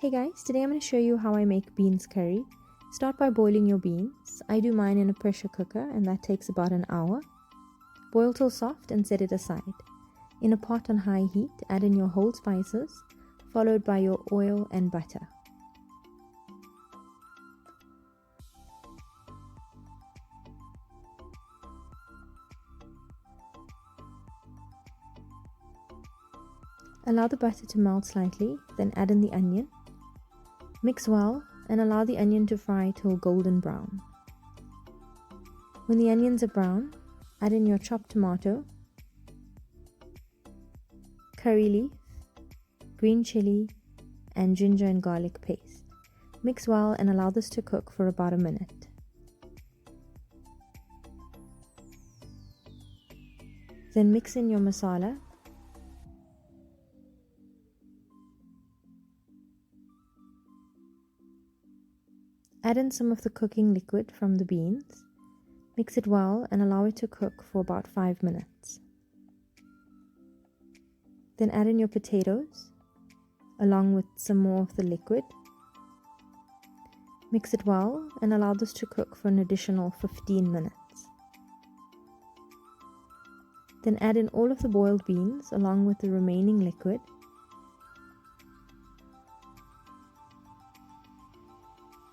Hey guys, today I'm going to show you how I make beans curry. Start by boiling your beans. I do mine in a pressure cooker and that takes about an hour. Boil till soft and set it aside. In a pot on high heat, add in your whole spices, followed by your oil and butter. Allow the butter to melt slightly, then add in the onion. Mix well and allow the onion to fry till golden brown. When the onions are brown, add in your chopped tomato, curry leaf, green chillie, and ginger and garlic paste. Mix well and allow this to cook for about a minute. Then mix in your masala, add in some of the cooking liquid from the beans, mix it well and allow it to cook for about 5 minutes. Then add in your potatoes, along with some more of the liquid. Mix it well and allow this to cook for an additional 15 minutes. Then add in all of the boiled beans along with the remaining liquid.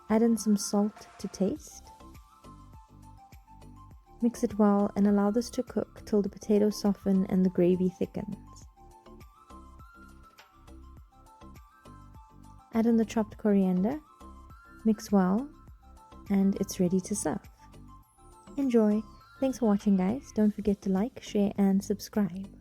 Add in some salt to taste. Mix it well and allow this to cook till the potatoes soften and the gravy thickens. Add in the chopped coriander, mix well, and it's ready to serve. Enjoy! Thanks for watching guys, don't forget to like, share and subscribe.